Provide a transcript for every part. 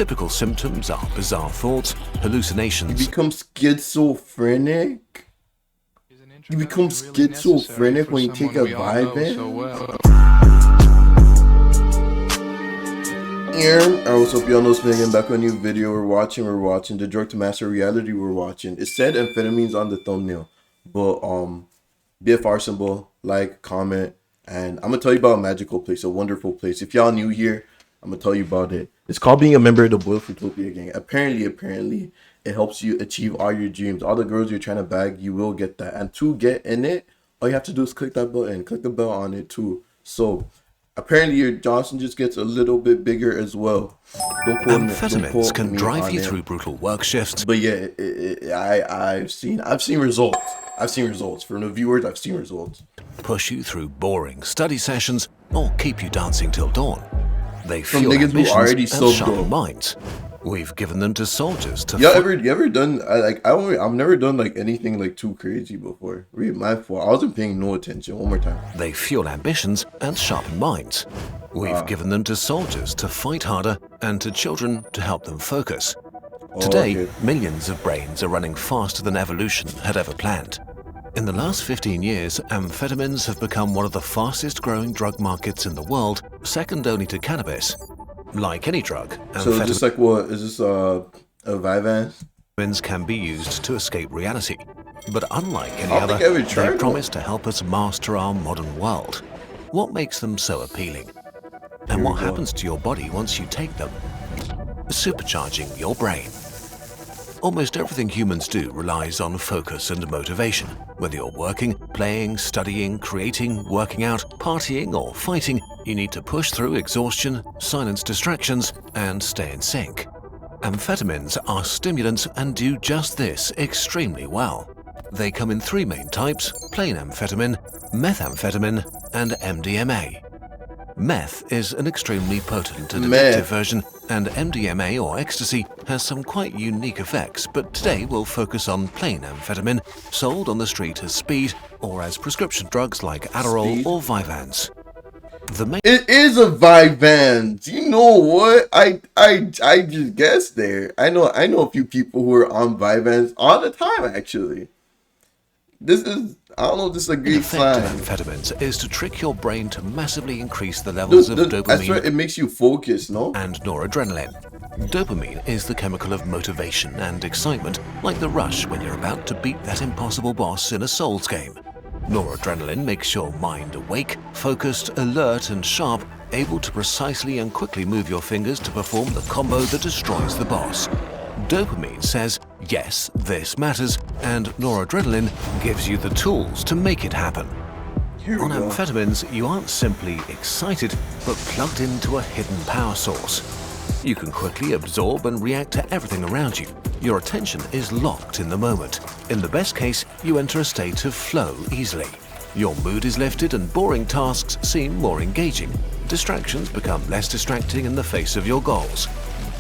Typical symptoms are bizarre thoughts, hallucinations. You become schizophrenic? You become schizophrenic when you take a Vyvanse? I also hope y'all know Megan back on a new video. We're watching the Drug to Master Reality. It said amphetamines on the thumbnail, but BFR symbol, like, comment, and I'm gonna tell you about a magical place, a wonderful place. If y'all new here, I'm gonna tell you about it. It's called being a member of the BoiledFruitopia gang. Apparently it helps you achieve all your dreams. All the girls you're trying to bag, you will get that. And to get in it, all you have to do is click that button, click the bell on it too. So apparently your Johnson just gets a little bit bigger as well. Amphetamines can drive you through brutal work shifts. But yeah, I've seen results. I've seen results. For the viewers, I've seen results. Push you through boring study sessions or keep you dancing till dawn. They fuel niggas who already ambitions and sharpen minds. We've given them to soldiers to... You ever done, I've never done like anything like too crazy before. Read my fault. I wasn't paying no attention. One more time. They fuel ambitions and sharpen minds. We've given them to soldiers to fight harder and to children to help them focus. Today, millions of brains are running faster than evolution had ever planned. In the last 15 years, amphetamines have become one of the fastest growing drug markets in the world, second only to cannabis. Like any drug, so is this like what? Is this a Vyvanse? Amphetamines can be used to escape reality. But unlike any other, they promise to help us master our modern world. What makes them so appealing? And what happens to your body once you take them? Supercharging your brain. Almost everything humans do relies on focus and motivation. Whether you're working, playing, studying, creating, working out, partying, or fighting, you need to push through exhaustion, silence distractions, and stay in sync. Amphetamines are stimulants and do just this extremely well. They come in three main types: plain amphetamine, methamphetamine, and MDMA. Meth is an extremely potent and addictive version, and MDMA or ecstasy has some quite unique effects, but today we'll focus on plain amphetamine, sold on the street as speed or as prescription drugs like Adderall or Vyvanse. It is a Vyvanse. You know what? I just guessed there. I know a few people who are on Vyvanse all the time actually. I don't know if this is a great sign. The effect of amphetamines is to trick your brain to massively increase the levels of dopamine. That's right, it makes you focus, no? And noradrenaline. Dopamine is the chemical of motivation and excitement, like the rush when you're about to beat that impossible boss in a Souls game. Noradrenaline makes your mind awake, focused, alert and sharp, able to precisely and quickly move your fingers to perform the combo that destroys the boss. Dopamine says, yes, this matters, and noradrenaline gives you the tools to make it happen. On amphetamines, you aren't simply excited, but plugged into a hidden power source. You can quickly absorb and react to everything around you. Your attention is locked in the moment. In the best case, you enter a state of flow easily. Your mood is lifted and boring tasks seem more engaging. Distractions become less distracting in the face of your goals.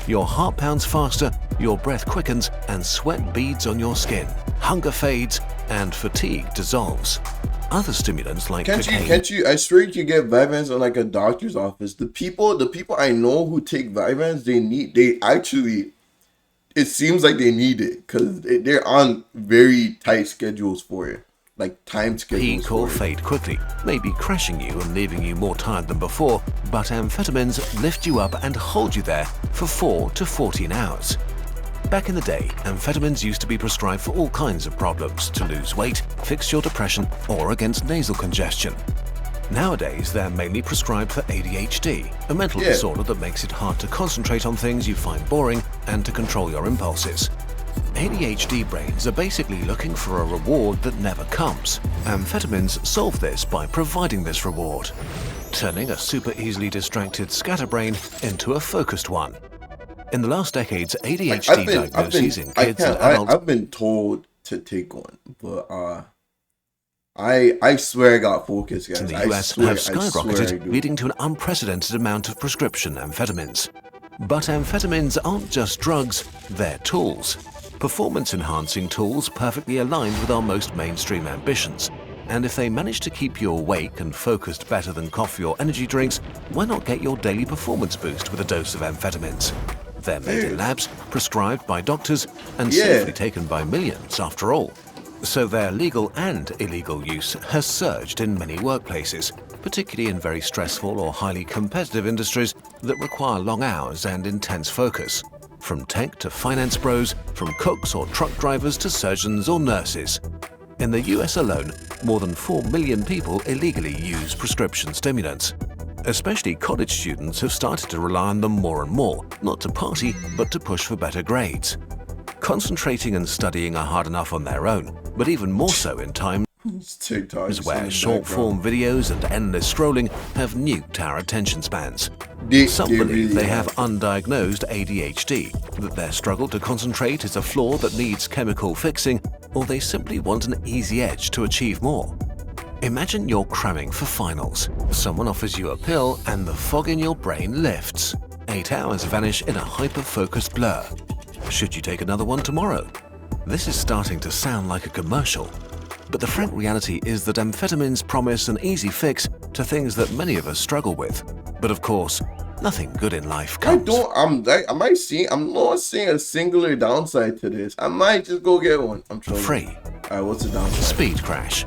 Your heart pounds faster, your breath quickens, and sweat beads on your skin. Hunger fades, and fatigue dissolves. Other stimulants like cocaine... Can't you? I swear you can get Vyvanse in like a doctor's office. The people I know who take Vyvanse, it seems like they need it because they're on very tight schedules for it. Like time schedules. Peak or fade quickly, maybe crashing you and leaving you more tired than before, but amphetamines lift you up and hold you there for 4 to 14 hours. Back in the day, amphetamines used to be prescribed for all kinds of problems, to lose weight, fix your depression, or against nasal congestion. Nowadays, they're mainly prescribed for ADHD, a mental disorder that makes it hard to concentrate on things you find boring and to control your impulses. ADHD brains are basically looking for a reward that never comes. Amphetamines solve this by providing this reward, turning a super easily distracted scatterbrain into a focused one. In the last decades, ADHD diagnoses in kids and adults... I've been told to take one, but I swear I got focused, guys. In the US have skyrocketed, leading to an unprecedented amount of prescription amphetamines. But amphetamines aren't just drugs, they're tools. Performance-enhancing tools perfectly aligned with our most mainstream ambitions. And if they manage to keep you awake and focused better than coffee or energy drinks, why not get your daily performance boost with a dose of amphetamines? They're made in labs, prescribed by doctors, and safely taken by millions after all. So their legal and illegal use has surged in many workplaces, particularly in very stressful or highly competitive industries that require long hours and intense focus. From tech to finance bros, from cooks or truck drivers to surgeons or nurses. In the US alone, more than 4 million people illegally use prescription stimulants. Especially college students have started to rely on them more and more, not to party, but to push for better grades. Concentrating and studying are hard enough on their own, but even more so in times where short-form videos and endless scrolling have nuked our attention spans. Some believe they have undiagnosed ADHD, that their struggle to concentrate is a flaw that needs chemical fixing, or they simply want an easy edge to achieve more. Imagine you're cramming for finals. Someone offers you a pill and the fog in your brain lifts. 8 hours vanish in a hyper-focused blur. Should you take another one tomorrow? This is starting to sound like a commercial. But the frank reality is that amphetamines promise an easy fix to things that many of us struggle with. But of course, nothing good in life comes. I'm not seeing a singular downside to this. I might just go get one. I'm trolling. Free. Alright, what's the downside? Speed crash.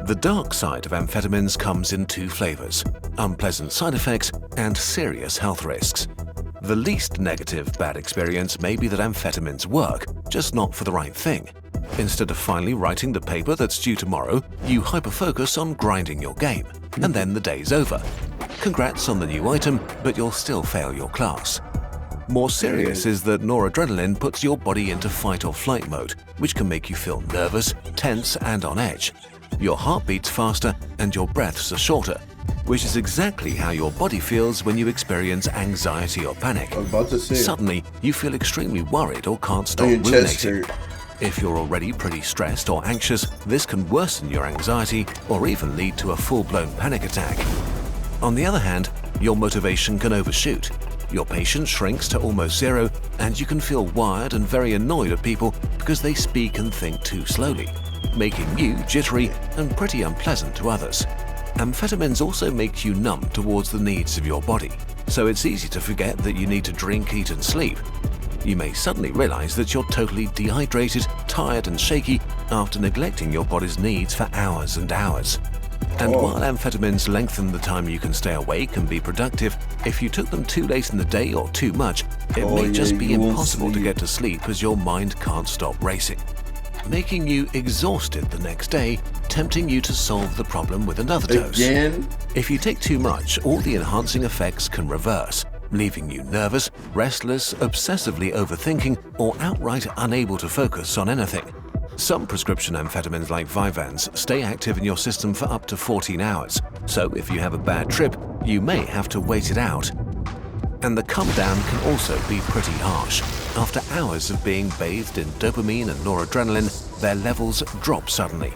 The dark side of amphetamines comes in 2 flavors: unpleasant side effects and serious health risks. The least negative bad experience may be that amphetamines work, just not for the right thing. Instead of finally writing the paper that's due tomorrow, you hyper-focus on grinding your game, and then the day's over. Congrats on the new item, but you'll still fail your class. More serious is that noradrenaline puts your body into fight or flight mode, which can make you feel nervous, tense, and on edge. Your heart beats faster and your breaths are shorter, which is exactly how your body feels when you experience anxiety or panic. Suddenly, you feel extremely worried or can't stop ruminating. If you're already pretty stressed or anxious, this can worsen your anxiety or even lead to a full-blown panic attack. On the other hand, your motivation can overshoot. Your patience shrinks to almost zero, and you can feel wired and very annoyed at people because they speak and think too slowly, making you jittery and pretty unpleasant to others. Amphetamines also make you numb towards the needs of your body, so it's easy to forget that you need to drink, eat, and sleep. You may suddenly realize that you're totally dehydrated, tired, and shaky after neglecting your body's needs for hours and hours. And while amphetamines lengthen the time you can stay awake and be productive, if you took them too late in the day or too much, it may just be impossible to get to sleep as your mind can't stop racing, making you exhausted the next day, tempting you to solve the problem with another dose. If you take too much, all the enhancing effects can reverse, leaving you nervous, restless, obsessively overthinking, or outright unable to focus on anything. Some prescription amphetamines like Vyvanse stay active in your system for up to 14 hours, so if you have a bad trip, you may have to wait it out. And the come down can also be pretty harsh. After hours of being bathed in dopamine and noradrenaline, their levels drop suddenly.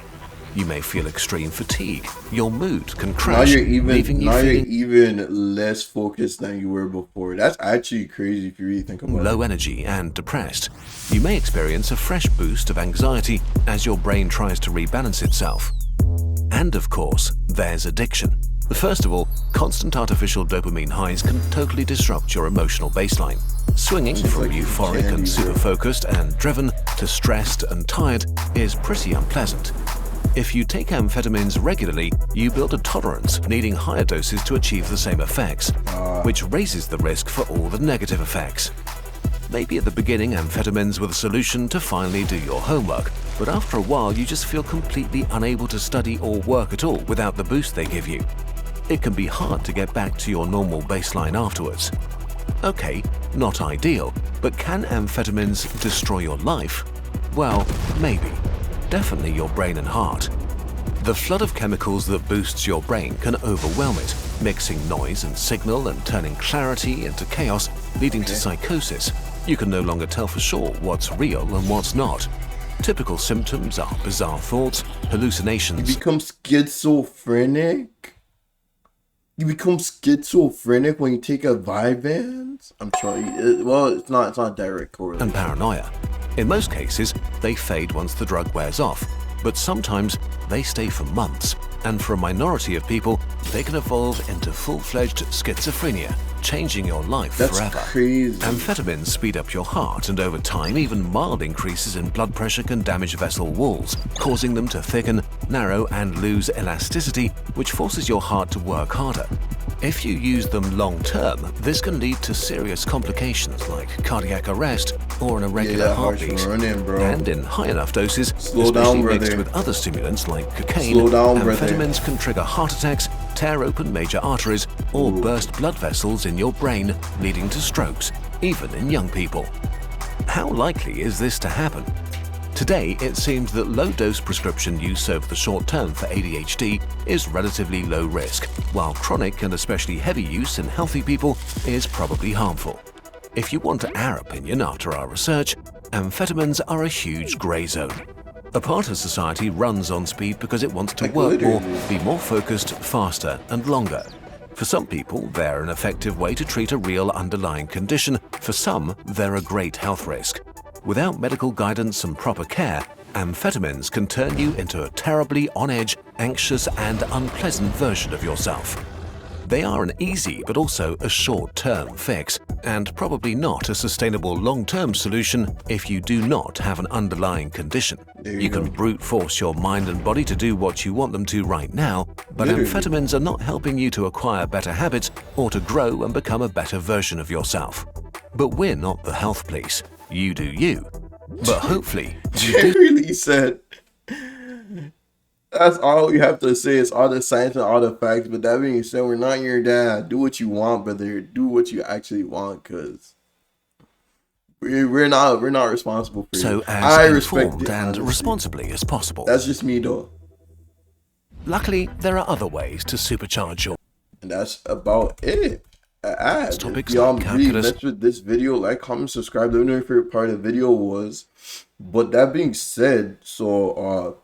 You may feel extreme fatigue. Your mood can crash, leaving you feeling even less focused than you were before. That's actually crazy if you really think about it. Low energy and depressed. You may experience a fresh boost of anxiety as your brain tries to rebalance itself. And of course, there's addiction. First of all, constant artificial dopamine highs can totally disrupt your emotional baseline. Swinging from euphoric and super focused and driven to stressed and tired is pretty unpleasant. If you take amphetamines regularly, you build a tolerance, needing higher doses to achieve the same effects, which raises the risk for all the negative effects. Maybe at the beginning, amphetamines were the solution to finally do your homework, but after a while you just feel completely unable to study or work at all without the boost they give you. It can be hard to get back to your normal baseline afterwards. Okay, not ideal, but can amphetamines destroy your life? Well, maybe. Definitely your brain and heart. The flood of chemicals that boosts your brain can overwhelm it, mixing noise and signal and turning clarity into chaos, leading to psychosis. You can no longer tell for sure what's real and what's not. Typical symptoms are bizarre thoughts, hallucinations. You become schizophrenic? You become schizophrenic when you take a Vyvanse? I'm sorry. Well, it's not direct correlation. And paranoia. In most cases, they fade once the drug wears off, but sometimes they stay for months, and for a minority of people, they can evolve into full-fledged schizophrenia. changing your life That's forever. crazy. Amphetamines speed up your heart, and over time, even mild increases in blood pressure can damage vessel walls, causing them to thicken, narrow, and lose elasticity, which forces your heart to work harder. If you use them long term, this can lead to serious complications like cardiac arrest or an irregular heartbeat. And in high enough doses, especially mixed with other stimulants like cocaine, amphetamines can trigger heart attacks, tear open major arteries, or burst blood vessels in your brain, leading to strokes, even in young people. How likely is this to happen? Today, it seems that low-dose prescription use over the short term for ADHD is relatively low risk, while chronic and especially heavy use in healthy people is probably harmful. If you want our opinion after our research, amphetamines are a huge grey zone. A part of society runs on speed because it wants to work more, be more focused, faster, and longer. For some people, they're an effective way to treat a real underlying condition. For some, they're a great health risk. Without medical guidance and proper care, amphetamines can turn you into a terribly on-edge, anxious, and unpleasant version of yourself. They are an easy but also a short-term fix, and probably not a sustainable long-term solution if you do not have an underlying condition. You can brute force your mind and body to do what you want them to right now, but amphetamines are not helping you to acquire better habits or to grow and become a better version of yourself. But we're not the health police. You do you. But hopefully you do. Really said. That's all you have to say. It's all the science and all the facts. But that being said, we're not your dad. Do what you want, brother. Do what you actually want, cause we're not responsible for you. So as informed and responsibly as possible. That's just me though. Luckily, there are other ways to supercharge your. And that's about it. Topics y'all like agree, calculus. that's what this video. Like, comment, subscribe. Let me know your favorite part of the video was. But that being said, so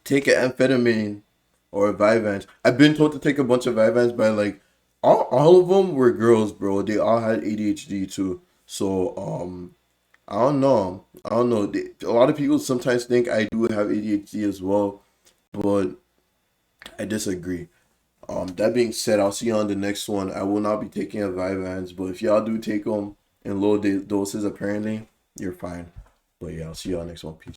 take an amphetamine or a Vyvanse. I've been told to take a bunch of Vyvanse, but like all of them were girls, bro. They all had ADHD too. So I don't know. A lot of people sometimes think I do have ADHD as well, but I disagree. That being said, I'll see you on the next one. I will not be taking a Vyvanse, but if y'all do take them in low doses, apparently, you're fine. But yeah, I'll see y'all next one. Peace.